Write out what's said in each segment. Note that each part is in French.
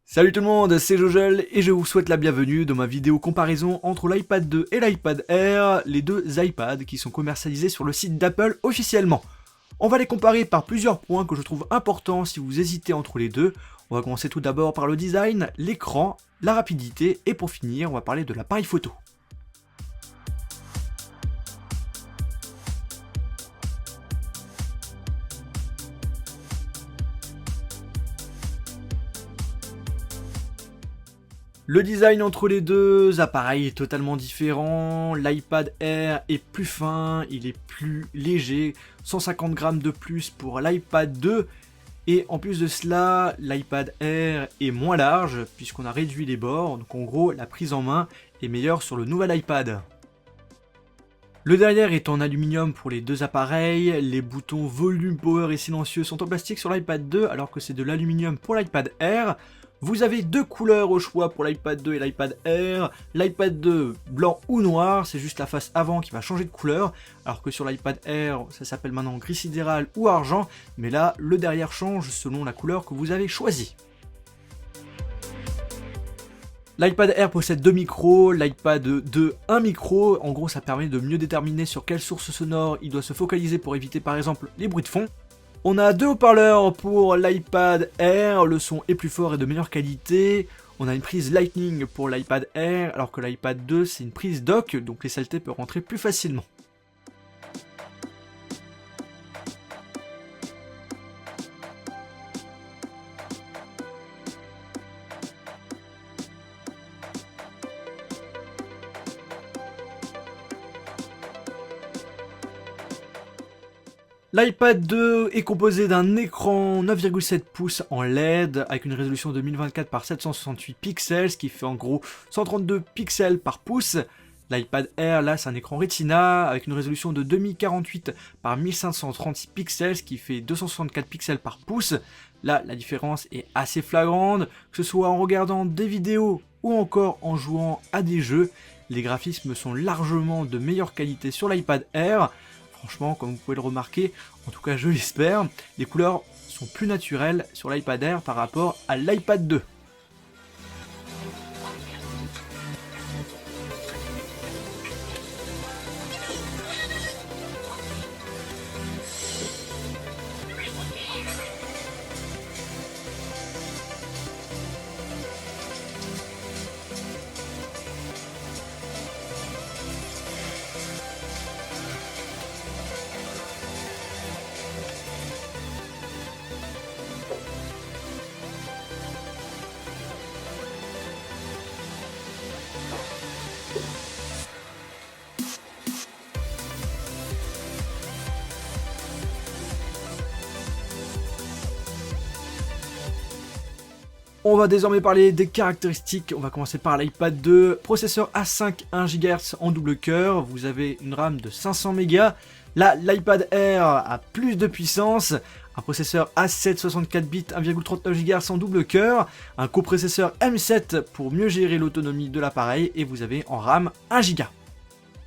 Salut tout le monde, c'est Jojel et je vous souhaite la bienvenue dans ma vidéo comparaison entre l'iPad 2 et l'iPad Air, les deux iPads qui sont commercialisés sur le site d'Apple officiellement. On va les comparer par plusieurs points que je trouve importants si vous hésitez entre les deux. On va commencer tout d'abord par le design, l'écran, la rapidité et pour finir on va parler de l'appareil photo. Le design entre les deux appareils est totalement différent. L'iPad Air est plus fin, il est plus léger, 150 grammes de plus pour l'iPad 2. Et en plus de cela, l'iPad Air est moins large puisqu'on a réduit les bords. Donc en gros, la prise en main est meilleure sur le nouvel iPad. Le derrière est en aluminium pour les deux appareils, les boutons volume, power et silencieux sont en plastique sur l'iPad 2 alors que c'est de l'aluminium pour l'iPad Air. Vous avez deux couleurs au choix pour l'iPad 2 et l'iPad Air. L'iPad 2 blanc ou noir, c'est juste la face avant qui va changer de couleur, alors que sur l'iPad Air ça s'appelle maintenant gris sidéral ou argent, mais là le derrière change selon la couleur que vous avez choisie. L'iPad Air possède deux micros, l'iPad 2 un micro, en gros ça permet de mieux déterminer sur quelle source sonore il doit se focaliser pour éviter par exemple les bruits de fond. On a deux haut-parleurs pour l'iPad Air, le son est plus fort et de meilleure qualité. On a une prise Lightning pour l'iPad Air, alors que l'iPad 2 c'est une prise dock, donc les saletés peuvent rentrer plus facilement. L'iPad 2 est composé d'un écran 9,7 pouces en LED avec une résolution de 1024 par 768 pixels, ce qui fait en gros 132 pixels par pouce. L'iPad Air, là, c'est un écran Retina avec une résolution de 2048 par 1536 pixels, ce qui fait 264 pixels par pouce. Là, la différence est assez flagrante, que ce soit en regardant des vidéos ou encore en jouant à des jeux. Les graphismes sont largement de meilleure qualité sur l'iPad Air. Franchement, comme vous pouvez le remarquer, en tout cas je l'espère, les couleurs sont plus naturelles sur l'iPad Air par rapport à l'iPad 2. On va désormais parler des caractéristiques, on va commencer par l'iPad 2, processeur A5 1 GHz en double cœur, vous avez une RAM de 500 Go. Là, l'iPad Air a plus de puissance, un processeur A7 64 bits 1,39 GHz en double cœur, un coprocesseur M7 pour mieux gérer l'autonomie de l'appareil et vous avez en RAM 1 Go.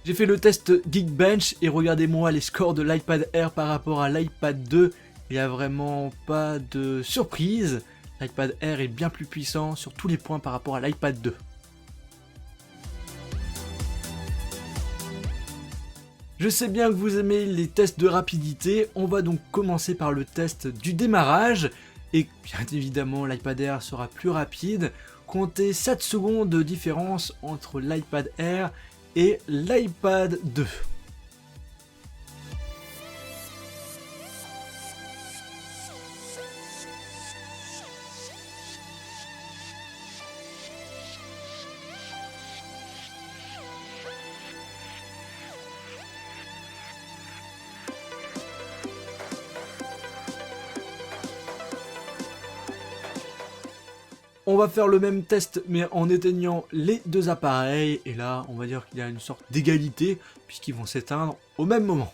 J'ai fait le test Geekbench et regardez-moi les scores de l'iPad Air par rapport à l'iPad 2, il n'y a vraiment pas de surprise. L'iPad Air est bien plus puissant sur tous les points par rapport à l'iPad 2. Je sais bien que vous aimez les tests de rapidité, on va donc commencer par le test du démarrage. Et bien évidemment l'iPad Air sera plus rapide. Comptez 7 secondes de différence entre l'iPad Air et l'iPad 2. On va faire le même test mais en éteignant les deux appareils et là on va dire qu'il y a une sorte d'égalité puisqu'ils vont s'éteindre au même moment.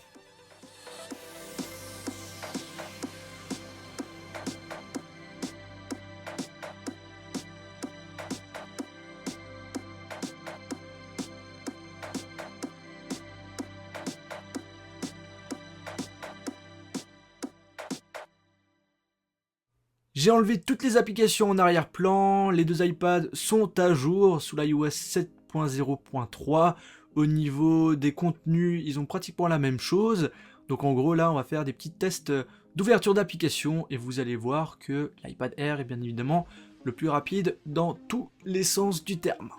J'ai enlevé toutes les applications en arrière-plan, les deux iPads sont à jour sous l'iOS 7.0.3. Au niveau des contenus, ils ont pratiquement la même chose. Donc en gros là, on va faire des petits tests d'ouverture d'application et vous allez voir que l'iPad Air est bien évidemment le plus rapide dans tous les sens du terme.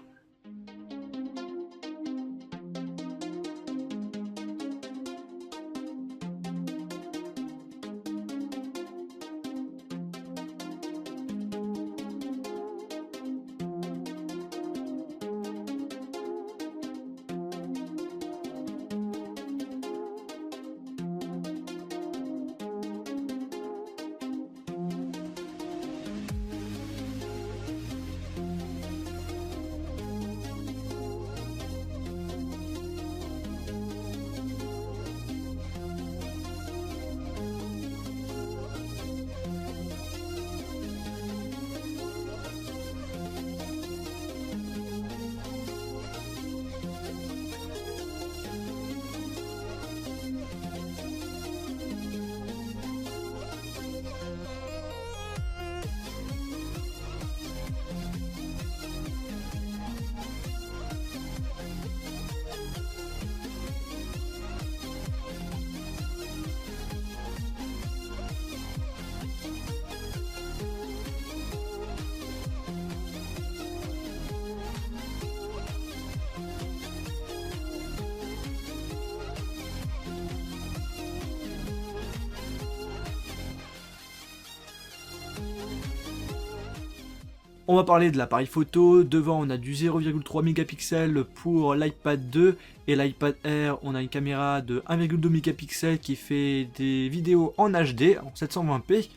On va parler de l'appareil photo. Devant, on a du 0,3 mégapixels pour l'iPad 2 et l'iPad Air, on a une caméra de 1,2 mégapixels qui fait des vidéos en HD, en 720p.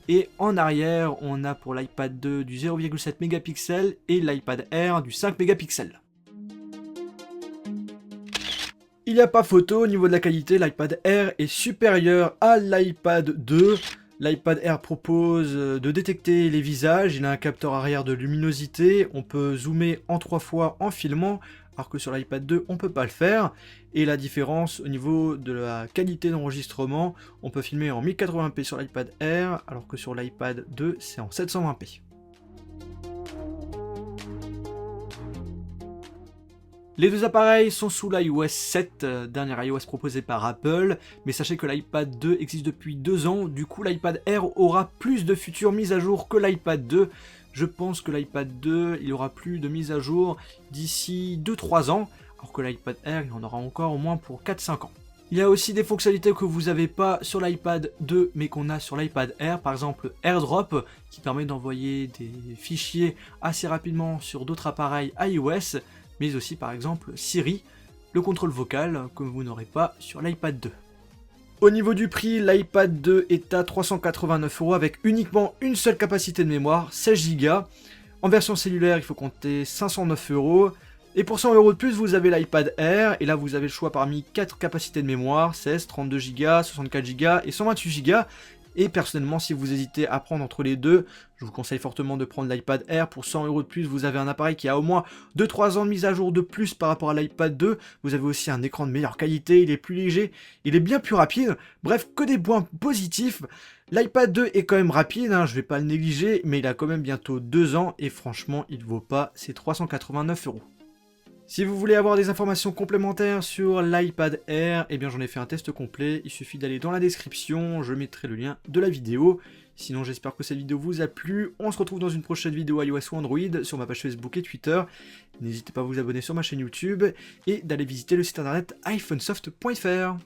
Et en arrière, on a pour l'iPad 2 du 0,7 mégapixels et l'iPad Air du 5 mégapixels. Il n'y a pas photo au niveau de la qualité, l'iPad Air est supérieur à l'iPad 2. L'iPad Air propose de détecter les visages, il a un capteur arrière de luminosité, on peut zoomer en 3 fois en filmant, alors que sur l'iPad 2 on peut pas le faire. Et la différence au niveau de la qualité d'enregistrement, on peut filmer en 1080p sur l'iPad Air, alors que sur l'iPad 2 c'est en 720p. Les deux appareils sont sous l'iOS 7, dernier iOS proposé par Apple, mais sachez que l'iPad 2 existe depuis 2 ans, du coup l'iPad Air aura plus de futures mises à jour que l'iPad 2. Je pense que l'iPad 2, il aura plus de mises à jour d'ici 2-3 ans, alors que l'iPad Air, il en aura encore au moins pour 4-5 ans. Il y a aussi des fonctionnalités que vous n'avez pas sur l'iPad 2, mais qu'on a sur l'iPad Air, par exemple AirDrop, qui permet d'envoyer des fichiers assez rapidement sur d'autres appareils iOS, mais aussi par exemple Siri, le contrôle vocal que vous n'aurez pas sur l'iPad 2. Au niveau du prix, l'iPad 2 est à 389€ avec uniquement une seule capacité de mémoire, 16Go. En version cellulaire, il faut compter 509€. Et pour 100€ de plus, vous avez l'iPad Air, et là vous avez le choix parmi 4 capacités de mémoire, 16, 32Go, 64Go et 128Go. Et personnellement, si vous hésitez à prendre entre les deux, je vous conseille fortement de prendre l'iPad Air. Pour 100€ de plus, vous avez un appareil qui a au moins 2-3 ans de mise à jour de plus par rapport à l'iPad 2. Vous avez aussi un écran de meilleure qualité, il est plus léger, il est bien plus rapide. Bref, que des points positifs. L'iPad 2 est quand même rapide, je vais pas le négliger, mais il a quand même bientôt 2 ans et franchement, il vaut pas ses 389€. Si vous voulez avoir des informations complémentaires sur l'iPad Air, eh bien j'en ai fait un test complet, il suffit d'aller dans la description, je mettrai le lien de la vidéo. Sinon j'espère que cette vidéo vous a plu, on se retrouve dans une prochaine vidéo iOS ou Android sur ma page Facebook et Twitter. N'hésitez pas à vous abonner sur ma chaîne YouTube et d'aller visiter le site internet iPhonesoft.fr.